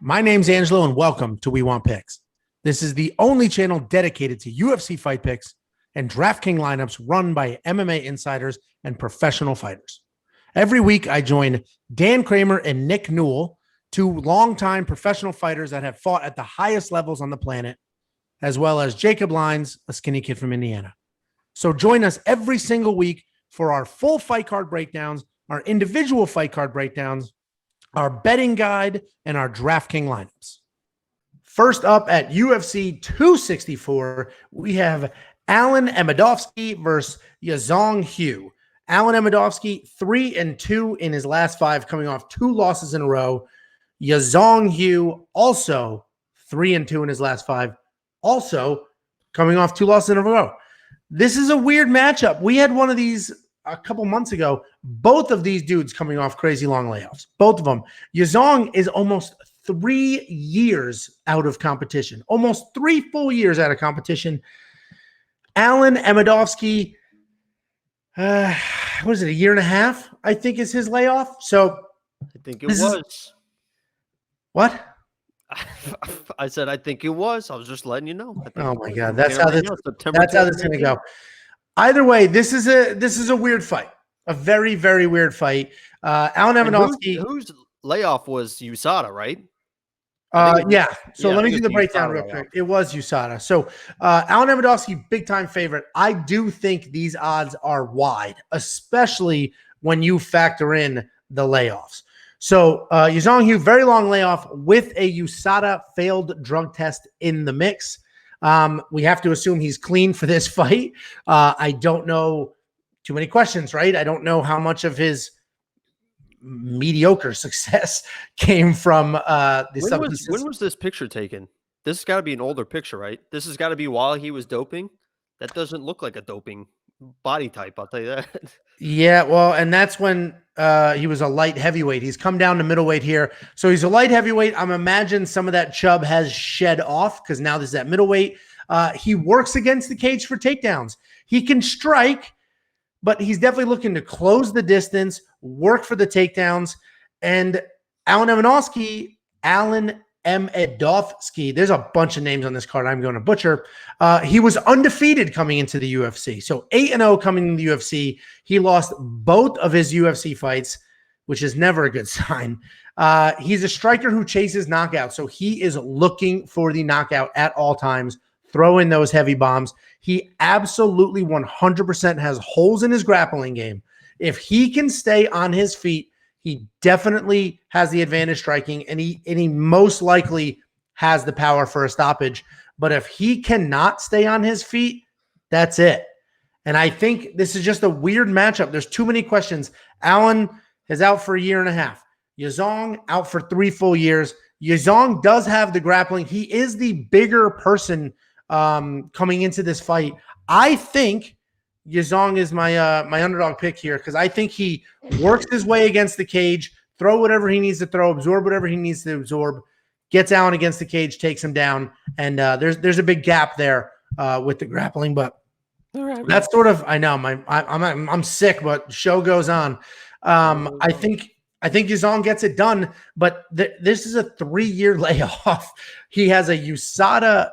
My name's Angelo, and welcome to We Want Picks. This is the only channel dedicated to UFC fight picks and DraftKings lineups run by MMA insiders and professional fighters. Every week, I join Dan Kramer and Nick Newell, two longtime professional fighters that have fought at the highest levels on the planet, as well as Jacob Lyons, a skinny kid from Indiana. So join us every single week for our full fight card breakdowns, our individual fight card breakdowns, our betting guide, and our DraftKings lineups. First up at UFC 264, we have Alen Amedovski versus Yaozong Hu. Alen Amedovski, 3-2 in his last 5, coming off 2 losses in a row. Yaozong Hu, also 3-2 in his last 5, also coming off 2 losses in a row. This is a weird matchup. We had one of these a couple months ago. Both of these dudes coming off crazy long layoffs. Both of them. Yaozong is almost 3 years out of competition. Almost 3 full years out of competition. Alen Amedovski, what is it, a year and a half, I think, is his layoff. So I think it was. What? I said I think it was. I was just letting you know. Oh my God, that's how this is going to go. Either way, this is a weird fight, a very, very weird fight. Alen Amedovski, whose layoff was USADA, right? Yeah. So let me do the breakdown real quick. It was USADA. So Alen Amedovski, big time favorite. I do think these odds are wide, especially when you factor in the layoffs. So Yaozong Hu, very long layoff with a USADA failed drug test in the mix. We have to assume he's clean for this fight. I don't know too many questions, right? I don't know how much of his mediocre success came from the substances. When was this picture taken? This has got to be an older picture, right? This has got to be while he was doping. That doesn't look like a doping body type, I'll tell you that. Yeah, well, and that's when he was a light heavyweight. He's come down to middleweight here. So he's a light heavyweight. I'm imagining some of that chub has shed off because now there's that middleweight. He works against the cage for takedowns. He can strike, but he's definitely looking to close the distance, work for the takedowns. And Alen Amedovski, there's a bunch of names on this card I'm going to butcher. He was undefeated coming into the UFC. So 8-0 coming into the UFC. He lost both of his UFC fights, which is never a good sign. He's a striker who chases knockouts. So he is looking for the knockout at all times, throw in those heavy bombs. He absolutely 100% has holes in his grappling game. If he can stay on his feet, he definitely has the advantage striking, and he most likely has the power for a stoppage. But if he cannot stay on his feet, that's it. And I think this is just a weird matchup. There's too many questions. Alen is out for a year and a half. Yaozong out for 3 full years. Yaozong does have the grappling. He is the bigger person coming into this fight. I think Yaozong is my my underdog pick here because I think he works his way against the cage, throw whatever he needs to throw, absorb whatever he needs to absorb, gets Alen against the cage, takes him down, and there's a big gap there with the grappling. But that's sort of, I know I'm sick, but show goes on. I think Yaozong gets it done, but this is a 3-year layoff. He has a USADA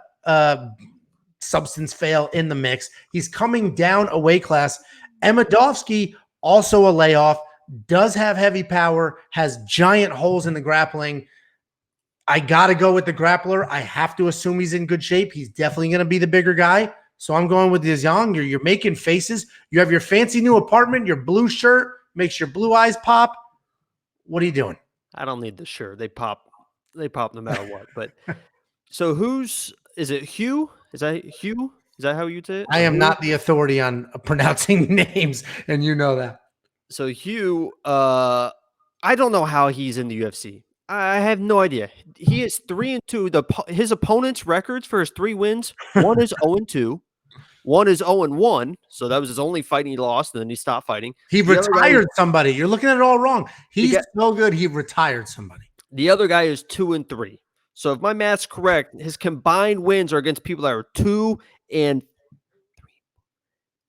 substance fail in the mix. He's coming down a weight class. Amedovski, also a layoff, does have heavy power, has giant holes in the grappling. I got to go with the grappler. I have to assume he's in good shape. He's definitely going to be the bigger guy. So I'm going with Yaozong. You're making faces. You have your fancy new apartment, your blue shirt, makes your blue eyes pop. What are you doing? I don't need the shirt. They pop no matter what. But so is it Hugh? Is that Hugh? Is that how you say it? I am not the authority on pronouncing names, and you know that. So Hugh, I don't know how he's in the UFC. I have no idea. He is 3-2. His opponent's records for his 3 wins, one is 0-2, one is 0-1. So that was his only fight he lost, and then he stopped fighting. He retired somebody. You're looking at it all wrong. He's so good, he retired somebody. The other guy is 2-3. So if my math's correct, his combined wins are against people that are 2 and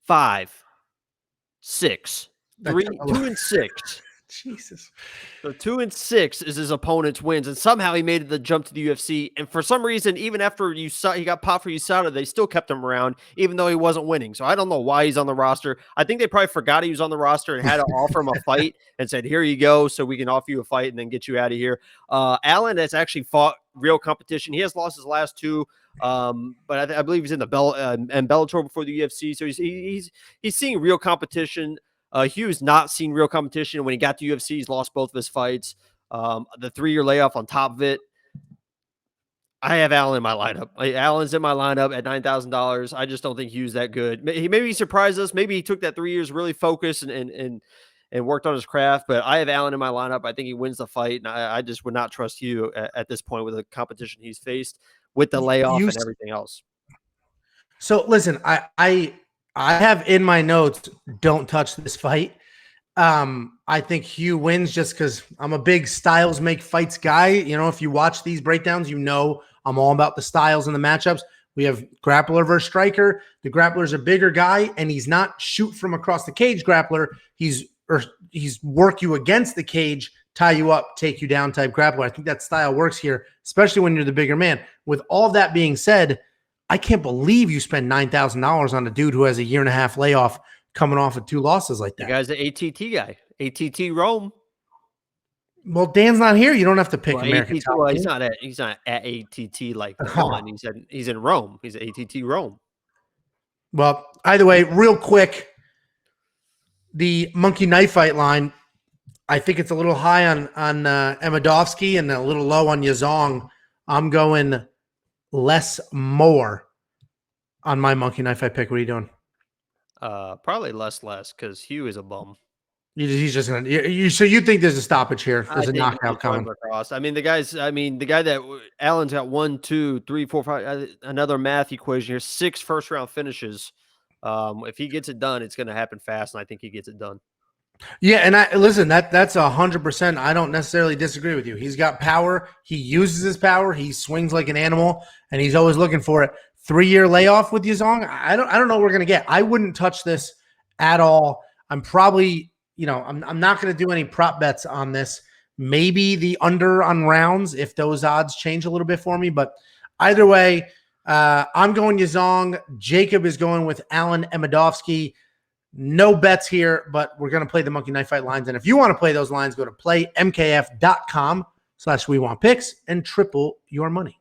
5, 6, 2 and 6. Jesus. So 2-6 is his opponent's wins, and somehow he made the jump to the UFC. And for some reason, even after he got popped for USADA, they still kept him around, even though he wasn't winning. So I don't know why he's on the roster. I think they probably forgot he was on the roster and had to offer him a fight and said, "Here you go, so we can offer you a fight and then get you out of here." Alen has actually fought real competition. He has lost his last two, but I believe he's in the Bellator before the UFC. So he's seeing real competition. Hugh's not seen real competition. When he got to UFC, he's lost both of his fights. The 3-year layoff on top of it. I have Alen in my lineup. Alen's in my lineup at $9,000. I just don't think Hugh's that good. Maybe he surprised us. Maybe he took that 3 years really focused and worked on his craft. But I have Alen in my lineup. I think he wins the fight, and I just would not trust Hugh at this point with the competition he's faced with the layoff and everything else. So listen, I have in my notes, don't touch this fight. I think Hugh wins just because I'm a big styles make fights guy. You know, if you watch these breakdowns, you know I'm all about the styles and the matchups. We have grappler versus striker. The grappler's a bigger guy, and he's not shoot from across the cage grappler. He's work you against the cage, tie you up, take you down type grappler. I think that style works here, especially when you're the bigger man. With all that being said, I can't believe you spend $9,000 on a dude who has a 1.5-year layoff coming off of 2 losses like that. The guy's the ATT guy. ATT Rome. Well, Dan's not here. You don't have to pick American ATT, well, he's not at ATT like the one. He's in Rome. He's at ATT Rome. Well, either way, real quick, the monkey knife fight line, I think it's a little high on Amedovski and a little low on Yaozong. I'm going less more on my monkey knife fight pick. What are you doing? Probably less because Hugh is a bum. He's just gonna. So you think there's a stoppage here? There's a knockout coming. I mean, the guy that Alen's got 1, 2, 3, 4, 5. Another math equation here. 6 first-round finishes. If he gets it done, it's going to happen fast, and I think he gets it done. Yeah, and listen, that's 100%. I don't necessarily disagree with you. He's got power. He uses his power. He swings like an animal, and he's always looking for it. 3-year layoff with Yaozong. I don't know what we're gonna get. I wouldn't touch this at all. I'm probably, I'm not gonna do any prop bets on this. Maybe the under on rounds if those odds change a little bit for me. But either way, I'm going Yaozong. Jacob is going with Alen Amedovski. No bets here, but we're going to play the monkey knife fight lines. And if you want to play those lines, go to playmkf.com/wewantpicks and triple your money.